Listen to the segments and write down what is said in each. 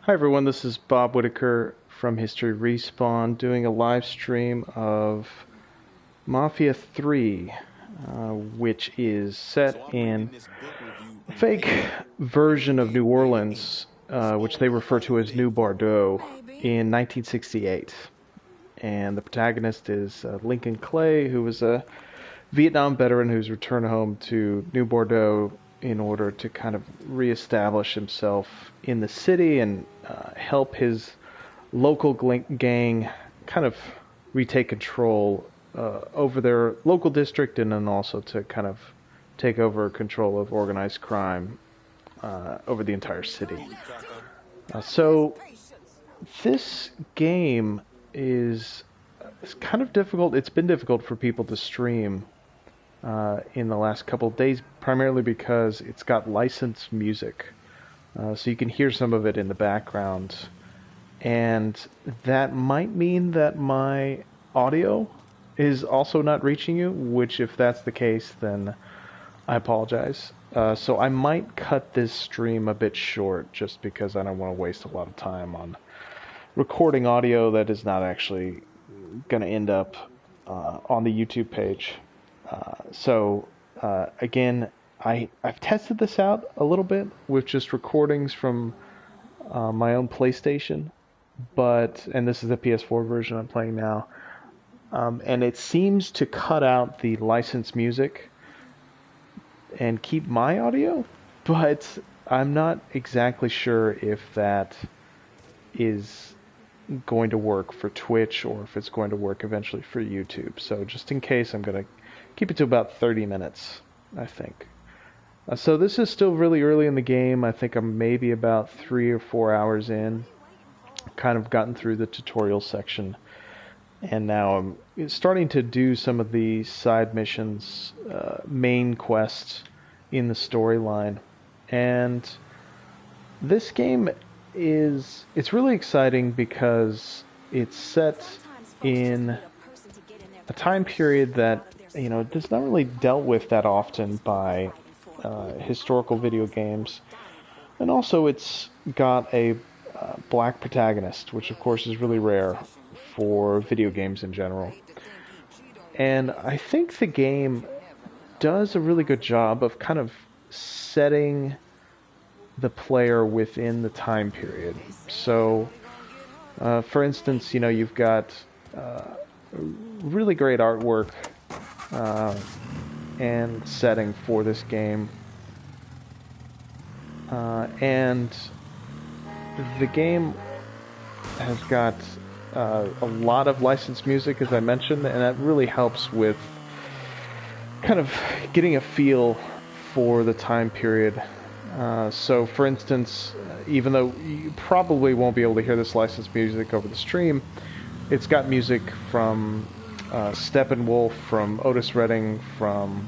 Hi everyone, this is Bob Whitaker from History Respawn doing a live stream of Mafia 3, which is set in a fake version of New Orleans, which they refer to as New Bordeaux, in 1968. And the protagonist is Lincoln Clay, who was a Vietnam veteran who's returned home to New Bordeaux in order to kind of reestablish himself in the city and help his local gang kind of retake control over their local district, and then also to kind of take over control of organized crime over the entire city. So this game is kind of difficult. It's been difficult for people to stream in the last couple of days, primarily because it's got licensed music. So you can hear some of it in the background. And that might mean that my audio is also not reaching you, which if that's the case, then I apologize. So I might cut this stream a bit short just because I don't want to waste a lot of time on recording audio that is not actually going to end up on the YouTube page. Again, I've tested this out a little bit with just recordings from my own PlayStation, and this is the PS4 version I'm playing now, and it seems to cut out the licensed music and keep my audio, but I'm not exactly sure if that is going to work for Twitch or if it's going to work eventually for YouTube. So just in case, I'm going to keep it to about 30 minutes, I think. So this is still really early in the game. I think I'm maybe about 3 or 4 hours in. Kind of gotten through the tutorial section. And now I'm starting to do some of the side missions, main quests in the storyline. And this game it's really exciting because it's set in a time period that, it's not really dealt with that often by historical video games. And also it's got a black protagonist, which of course is really rare for video games in general. And I think the game does a really good job of kind of setting the player within the time period. So, for instance, you've got really great artwork and setting for this game. And the game has got a lot of licensed music, as I mentioned, and that really helps with kind of getting a feel for the time period. So, for instance, even though you probably won't be able to hear this licensed music over the stream, it's got music from Steppenwolf, from Otis Redding, from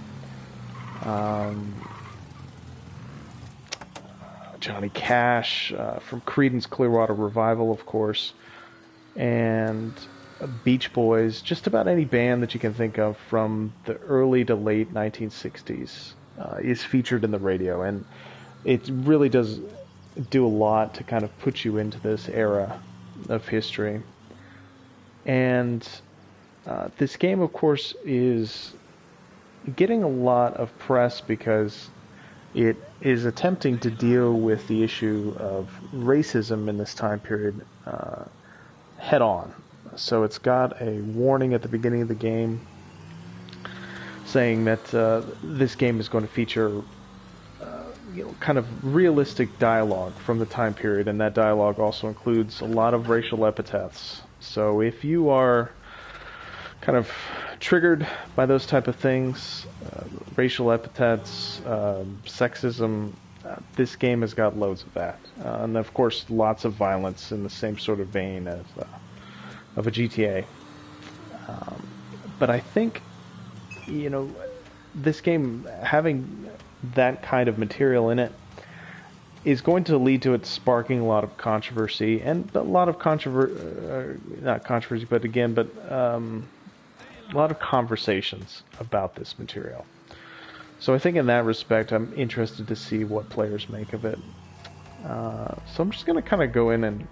Johnny Cash, from Creedence Clearwater Revival, of course, and Beach Boys, just about any band that you can think of from the early to late 1960s is featured in the radio, and it really does do a lot to kind of put you into this era of history. And this game, of course, is getting a lot of press because it is attempting to deal with the issue of racism in this time period head on. So it's got a warning at the beginning of the game saying that this game is going to feature kind of realistic dialogue from the time period, and that dialogue also includes a lot of racial epithets. So if you are kind of triggered by those type of things, racial epithets, sexism, this game has got loads of that. And of course, lots of violence in the same sort of vein as of a GTA. But I think, this game having that kind of material in it is going to lead to it sparking a lot of controversy, and a lot of not controversy, but a lot of conversations about this material. So I think in that respect, I'm interested to see what players make of it. So I'm just going to kind of go in and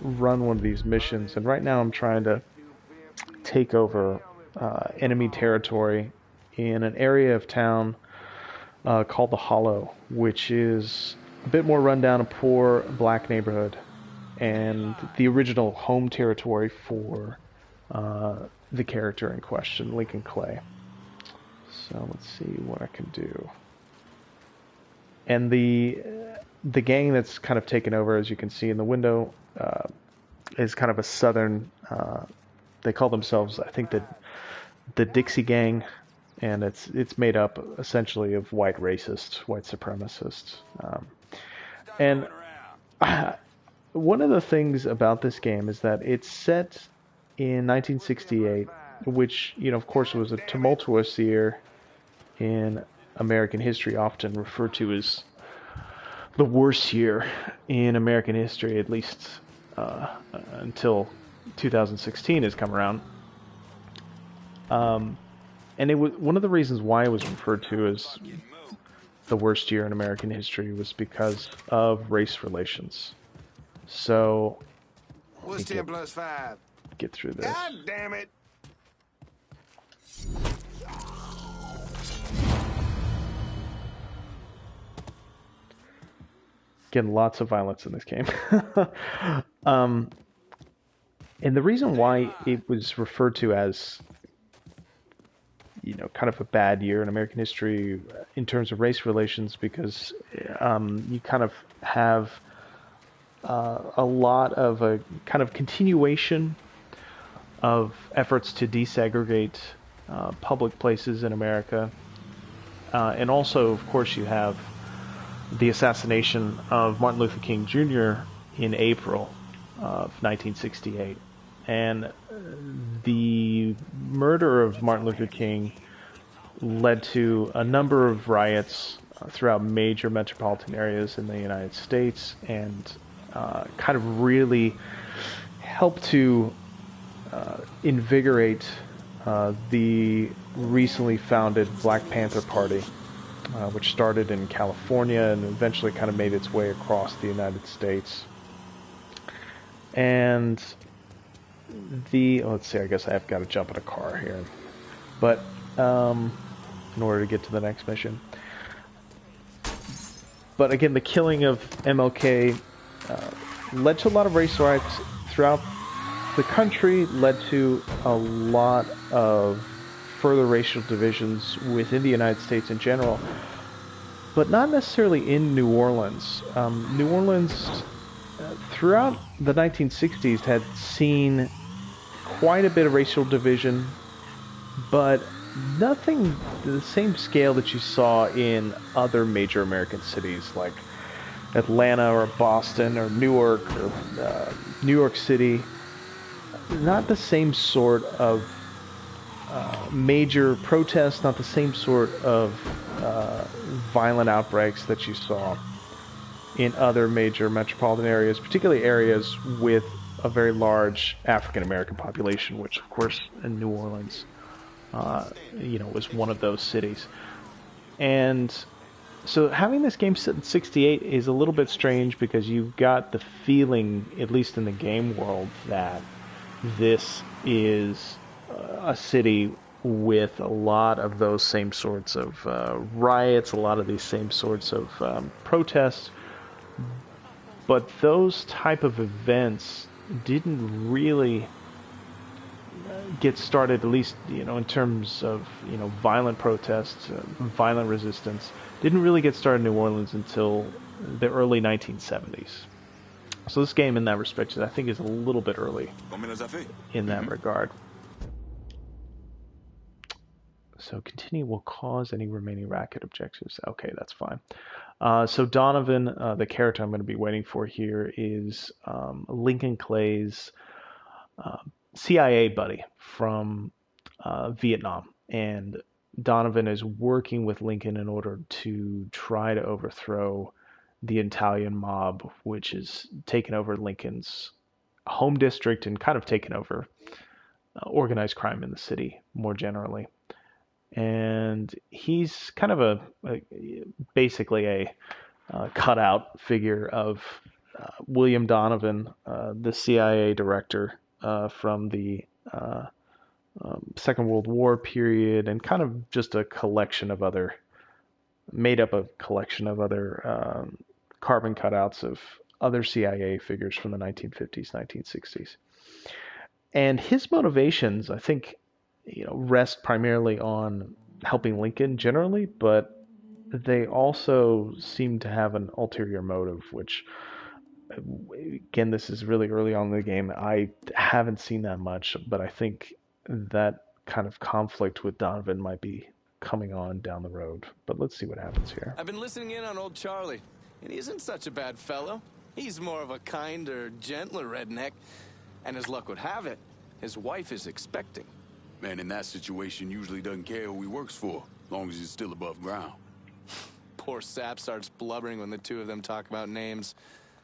run one of these missions. And right now I'm trying to take over enemy territory in an area of town called the Hollow, which is a bit more rundown, a poor black neighborhood, and the original home territory for the character in question, Lincoln Clay. So let's see what I can do. And the gang that's kind of taken over, as you can see in the window, is kind of a southern. They call themselves, I think, the Dixie Gang, and it's made up essentially of white racists, white supremacists. And one of the things about this game is that it's set in 1968, which, of course, was a tumultuous year in American history, often referred to as the worst year in American history, at least until 2016 has come around. And it was one of the reasons why it was referred to as the worst year in American history was because of race relations. So, what's 10 plus 5? Get through this. God damn it! Again, lots of violence in this game. And the reason why it was referred to as, kind of a bad year in American history in terms of race relations, because you kind of have a lot of a kind of continuation of efforts to desegregate public places in America. And also, of course, you have the assassination of Martin Luther King Jr. in April of 1968. And the murder of Martin Luther King led to a number of riots throughout major metropolitan areas in the United States, and kind of really helped to invigorate the recently founded Black Panther Party, which started in California and eventually kind of made its way across the United States. And let's see, I guess I've got to jump in a car here. But in order to get to the next mission. But again, the killing of MLK led to a lot of race riots throughout the country, led to a lot of further racial divisions within the United States in general, but not necessarily in New Orleans. New Orleans, throughout the 1960s, had seen quite a bit of racial division, but nothing to the same scale that you saw in other major American cities like Atlanta or Boston or Newark or New York City. Not the same sort of major protests, not the same sort of violent outbreaks that you saw in other major metropolitan areas, particularly areas with a very large African American population, which of course in New Orleans, was one of those cities. And so having this game set in 68 is a little bit strange, because you've got the feeling, at least in the game world, that this is a city with a lot of those same sorts of riots, a lot of these same sorts of protests. But those type of events didn't really get started, at least in terms of violent protests, violent resistance, didn't really get started in New Orleans until the early 1970s. So this game, in that respect, I think is a little bit early in that regard. So continue will cause any remaining racket objectives. Okay, that's fine. So Donovan, the character I'm going to be waiting for here, is Lincoln Clay's CIA buddy from Vietnam. And Donovan is working with Lincoln in order to try to overthrow the Italian mob, which is taken over Lincoln's home district and kind of taken over organized crime in the city more generally. And he's kind of basically a cutout figure of William Donovan, the CIA director from the Second World War period, and kind of just a collection of other, made up a collection of other carbon cutouts of other CIA figures from the 1950s, 1960s. And his motivations, I think, rest primarily on helping Lincoln generally, but they also seem to have an ulterior motive, which, again, this is really early on in the game. I haven't seen that much, but I think that kind of conflict with Donovan might be coming on down the road. But let's see what happens here. I've been listening in on old Charlie, and he isn't such a bad fellow. He's more of a kinder, gentler redneck. And as luck would have it, his wife is expecting. Man in that situation usually doesn't care who he works for, as long as he's still above ground. Poor Sap starts blubbering when the two of them talk about names.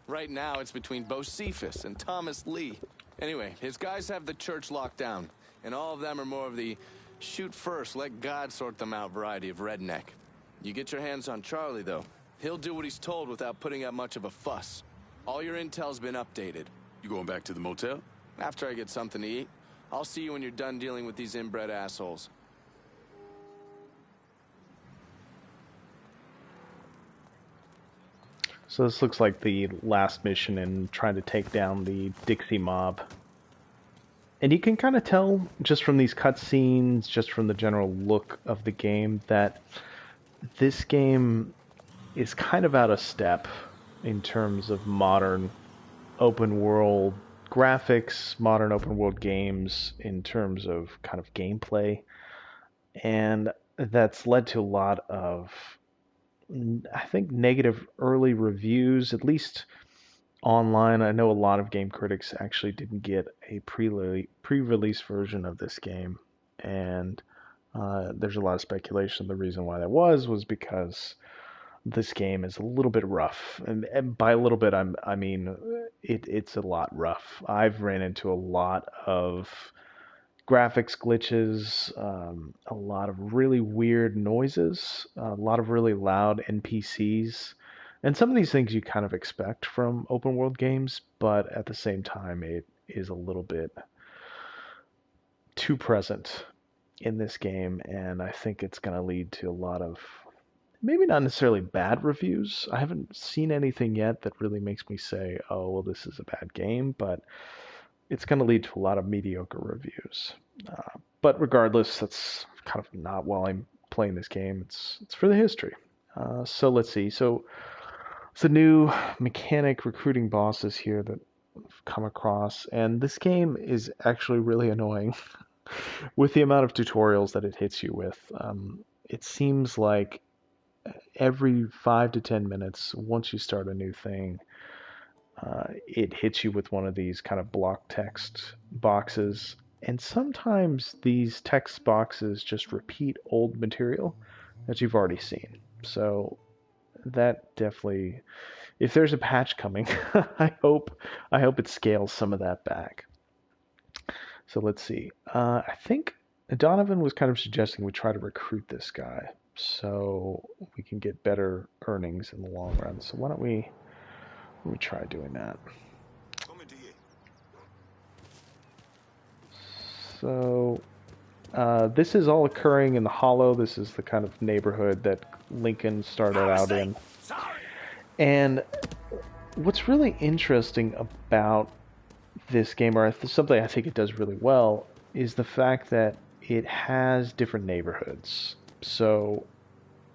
Right now, it's between Bocephus and Thomas Lee. Anyway, his guys have the church locked down, and all of them are more of the shoot first, let God sort them out variety of redneck. You get your hands on Charlie, though. He'll do what he's told without putting up much of a fuss. All your intel's been updated. You going back to the motel? After I get something to eat, I'll see you when you're done dealing with these inbred assholes. So this looks like the last mission in trying to take down the Dixie mob. And you can kind of tell just from these cutscenes, just from the general look of the game, that this game is kind of out of step in terms of modern open world graphics, modern open world games in terms of kind of gameplay. And that's led to a lot of, I think, negative early reviews, at least online. I know a lot of game critics actually didn't get a pre-release version of this game, and there's a lot of speculation. The reason why that was because this game is a little bit rough, and by a little bit, I mean it's a lot rough. I've ran into a lot of graphics glitches, a lot of really weird noises, a lot of really loud NPCs, and some of these things you kind of expect from open world games, but at the same time, it is a little bit too present in this game, and I think it's going to lead to a lot of maybe not necessarily bad reviews. I haven't seen anything yet that really makes me say, oh, well, this is a bad game, but it's going to lead to a lot of mediocre reviews. But regardless, that's kind of not while I'm playing this game. It's for the history. So let's see. So it's a new mechanic recruiting bosses here that I've come across, and this game is actually really annoying with the amount of tutorials that it hits you with. It seems like every 5 to 10 minutes, once you start a new thing, it hits you with one of these kind of block text boxes. And sometimes these text boxes just repeat old material that you've already seen. So that definitely, if there's a patch coming, I hope it scales some of that back. So let's see. I think Donovan was kind of suggesting we try to recruit this guy so we can get better earnings in the long run. So why don't we try doing that? So this is all occurring in the Hollow. This is the kind of neighborhood that Lincoln started out in. And what's really interesting about this game, or something I think it does really well, is the fact that it has different neighborhoods. So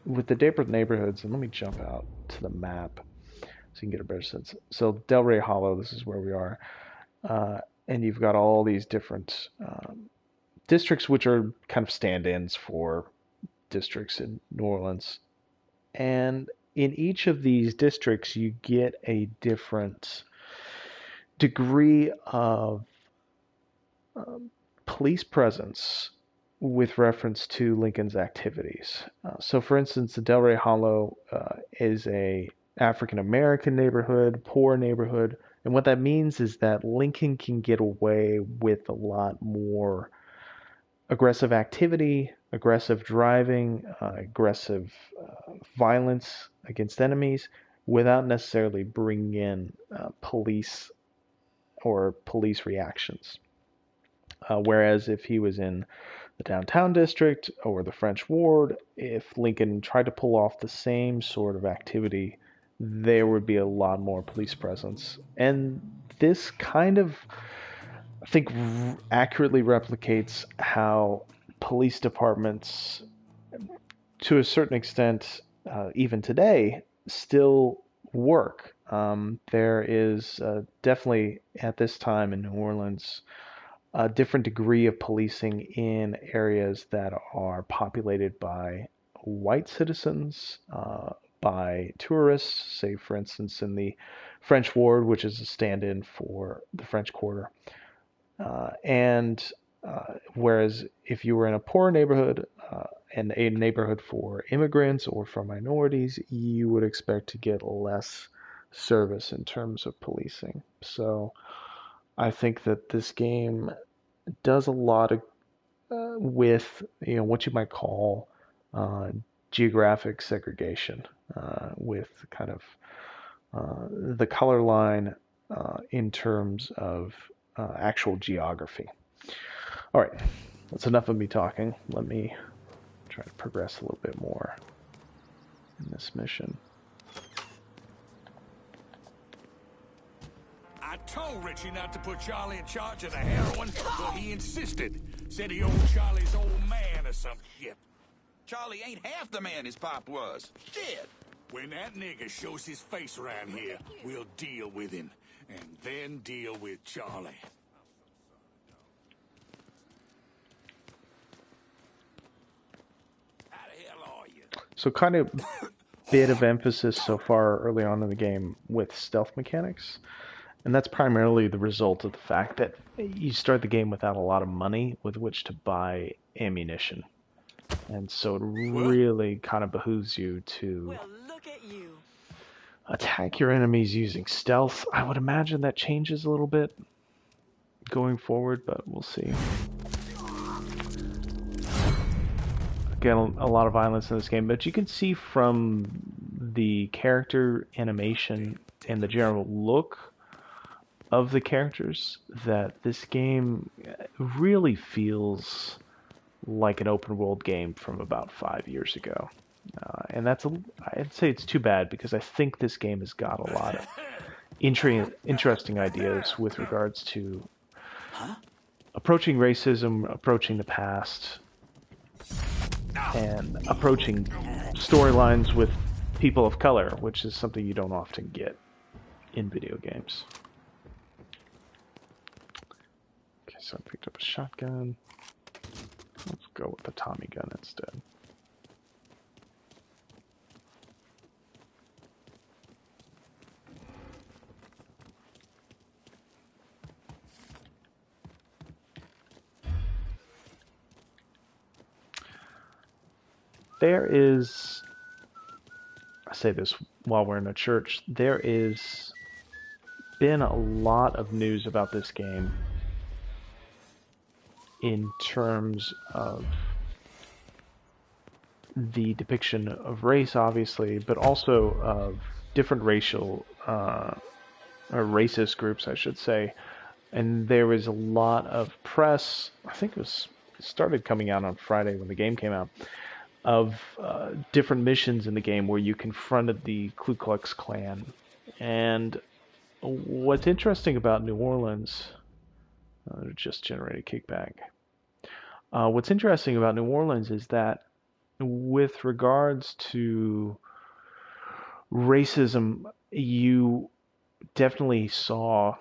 with the different neighborhoods, and let me jump out to the map so you can get a better sense. So Delray Hollow, this is where we are. And you've got all these different districts, which are kind of stand-ins for districts in New Orleans. And in each of these districts, you get a different degree of police presence with reference to Lincoln's activities. So, for instance, the Delray Hollow is a African American neighborhood, poor neighborhood, and what that means is that Lincoln can get away with a lot more aggressive activity, aggressive driving, aggressive violence against enemies without necessarily bringing in police or police reactions. Whereas if he was in the downtown district or the French ward, if Lincoln tried to pull off the same sort of activity, there would be a lot more police presence. And this kind of, I think, accurately replicates how police departments, to a certain extent, even today, still work. There is definitely, at this time in New Orleans, a different degree of policing in areas that are populated by white citizens, by tourists, say, for instance, in the French Ward, which is a stand in for the French Quarter. And whereas if you were in a poor neighborhood and a neighborhood for immigrants or for minorities, you would expect to get less service in terms of policing. So I think that this game does a lot of with what you might call geographic segregation, with kind of the color line in terms of actual geography. All right, that's enough of me talking. Let me try to progress a little bit more in this mission. I told Richie not to put Charlie in charge of the heroin, but he insisted. Said he owed Charlie's old man or some shit. Charlie ain't half the man his pop was. Shit. When that nigga shows his face around here, we'll deal with him. And then deal with Charlie. How the hell are you? So kind of bit of emphasis so far early on in the game with stealth mechanics. And that's primarily the result of the fact that you start the game without a lot of money with which to buy ammunition. And so it really kind of behooves you to attack your enemies using stealth. I would imagine that changes a little bit going forward, but we'll see. Again, a lot of violence in this game, but you can see from the character animation and the general look of the characters that this game really feels like an open world game from about 5 years ago. And I'd say it's too bad because I think this game has got a lot of interesting ideas with regards to approaching racism, approaching the past, and approaching storylines with people of color, which is something you don't often get in video games. Okay, so I picked up a shotgun. Let's go with the Tommy gun instead. There is, I say this while we're in a church, there is been a lot of news about this game in terms of the depiction of race, obviously, but also of different racial, or racist groups, I should say. And there was a lot of press, I think it started coming out on Friday when the game came out, of different missions in the game where you confronted the Ku Klux Klan. And what's interesting about New Orleans, just generated kickback. What's interesting about New Orleans is that with regards to racism, you definitely saw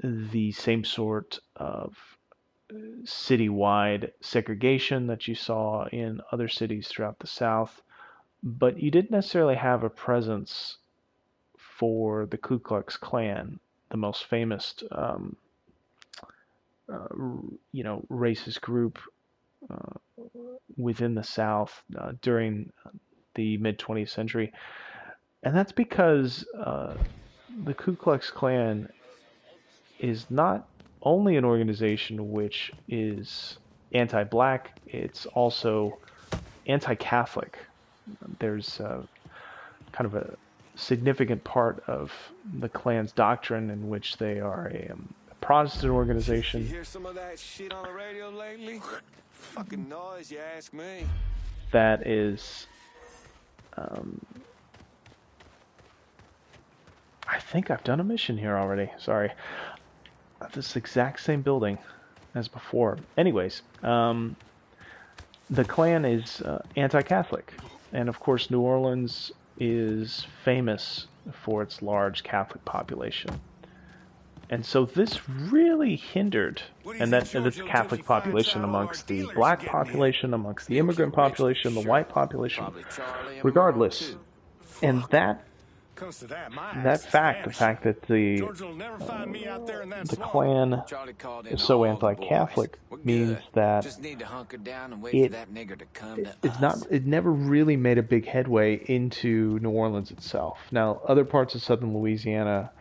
the same sort of citywide segregation that you saw in other cities throughout the South, but you didn't necessarily have a presence for the Ku Klux Klan, the most famous, racist group within the South during the mid-20th century. And that's because the Ku Klux Klan is not only an organization which is anti-black, it's also anti-Catholic. There's kind of a significant part of the Klan's doctrine, in which they are a Protestant You organization hear some of that shit on the radio lately? Fucking noise, you ask me. that is, I think I've done a mission here already. Sorry. This exact same building as before. Anyways, the Klan is anti-Catholic. And of course, New Orleans is famous for its large Catholic population. And so this really hindered, and that this Catholic population amongst the black population, amongst the immigrant population, the white population, Probably Charlie and regardless. Merle, too. And that Comes to that, my that ass is fact, the vanishing. fact that the Georgia will never find me out there in that swamp. Klan Charlie called in is so all the anti-Catholic boys. We're means good. that Just need to hunker down and wait it for that nigger to come to it's us. not it never really made a big headway into New Orleans itself. Now, other parts of southern Louisiana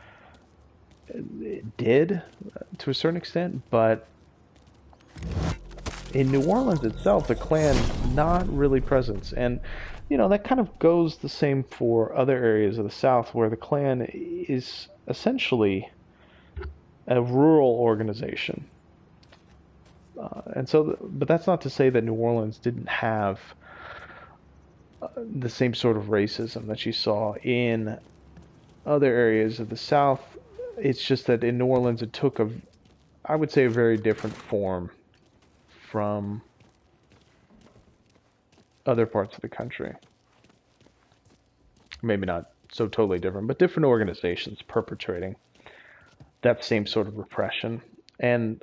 it did to a certain extent, but in New Orleans itself, the Klan not really present. And that kind of goes the same for other areas of the South, where the Klan is essentially a rural organization. But that's not to say that New Orleans didn't have the same sort of racism that you saw in other areas of the South. It's just that in New Orleans it took I would say, a very different form from other parts of the country. Maybe not so totally different, but different organizations perpetrating that same sort of repression. And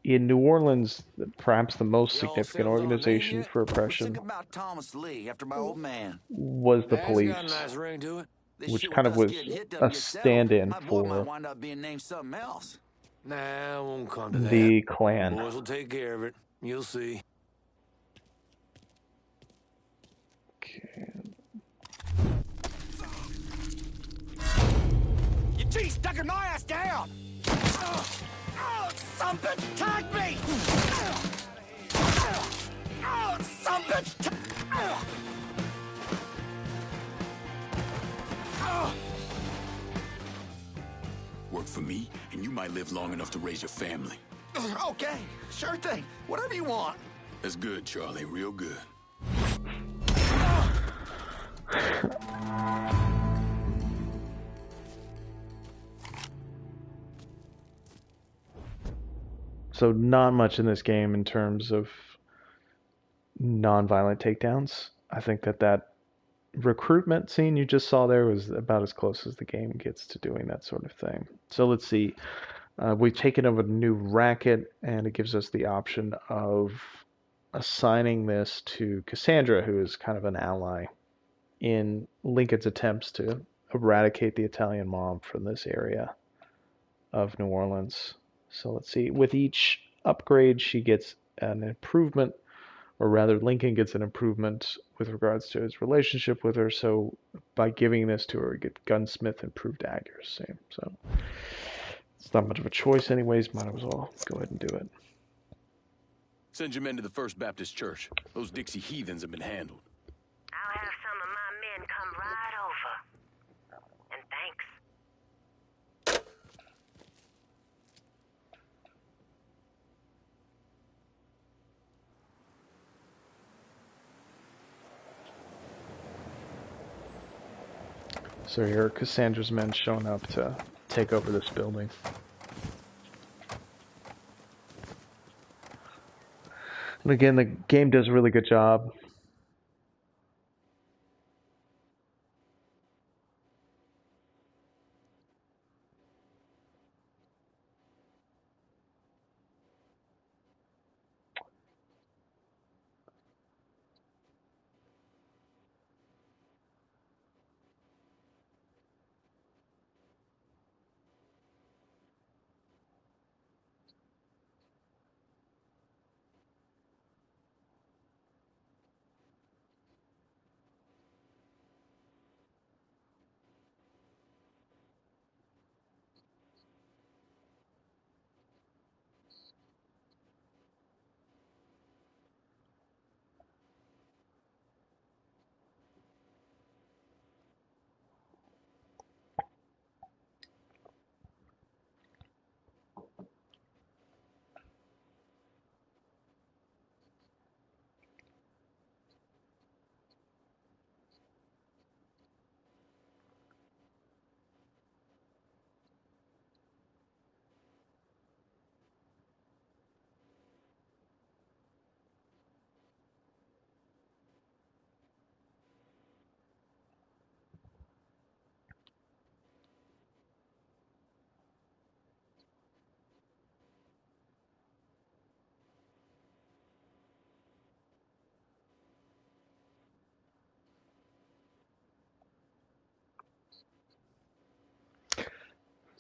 in New Orleans, perhaps the most significant organization for What's oppression think about Thomas Lee after my old man? was the That's police, got a nice ring to it. This which shit kind with of us was getting hit a doesn't get settled. stand-in My boy might for wind up being named something else. Nah, it won't come to that. the Klan. Boys will take care of it. You'll see. Okay. Your teeth stuck in my ass down! Some bitch tagged me! Some bitch Work for me, and you might live long enough to raise your family. Okay, sure thing. Whatever you want. That's good, Charlie. Real good. So not much in this game in terms of non-violent takedowns. I think that recruitment scene you just saw there was about as close as the game gets to doing that sort of thing. So let's see. We've taken over a new racket, and it gives us the option of assigning this to Cassandra, who is kind of an ally in Lincoln's attempts to eradicate the Italian mob from this area of New Orleans. So let's see. With each upgrade, she gets an improvement, or rather, Lincoln gets an improvement with regards to his relationship with her. So by giving this to her, we get gunsmith improved accuracy. So it's not much of a choice, anyways. Might as well go ahead and do it. Send your men to the First Baptist Church. Those Dixie heathens have been handled. I'll have some of my men come right over. And thanks. So here are Cassandra's men showing up to take over this building. And again, the game does a really good job.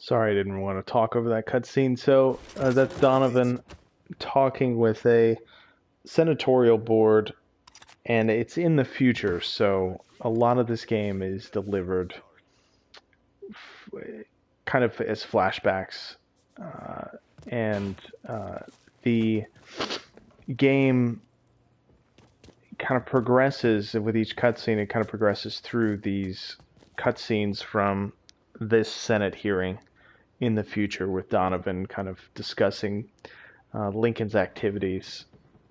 Sorry, I didn't want to talk over that cutscene. So that's Donovan talking with a senatorial board, and it's in the future. So a lot of this game is delivered kind of as flashbacks, uh, and the game kind of progresses with each cutscene. It kind of progresses through these cutscenes from this Senate hearing in the future, with Donovan kind of discussing Lincoln's activities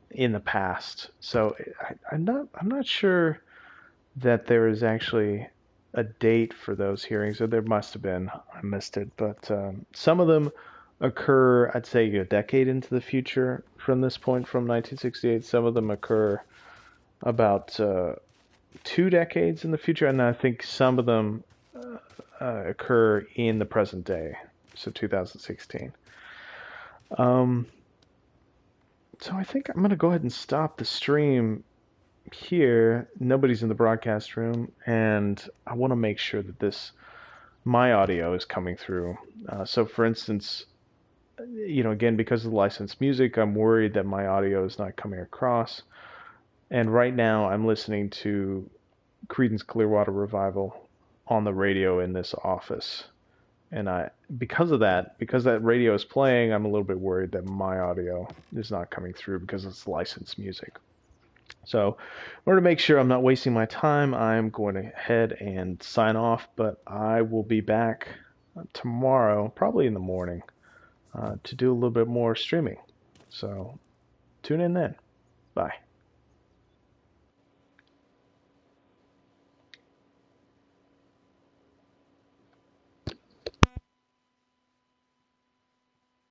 in the past. So I'm not sure that there is actually a date for those hearings, or there must have been. I missed it, but some of them occur, I'd say, a decade into the future from this point, from 1968. Some of them occur about 2 decades in the future, and I think some of them occur in the present day, so 2016. So I think I'm going to go ahead and stop the stream here. Nobody's in the broadcast room, and I want to make sure that my audio is coming through. So for instance, again, because of the licensed music, I'm worried that my audio is not coming across. And right now I'm listening to Creedence Clearwater Revival on the radio in this office. And because that radio is playing, I'm a little bit worried that my audio is not coming through because it's licensed music. So in order to make sure I'm not wasting my time, I'm going ahead and sign off, but I will be back tomorrow, probably in the morning, to do a little bit more streaming. So tune in then. Bye.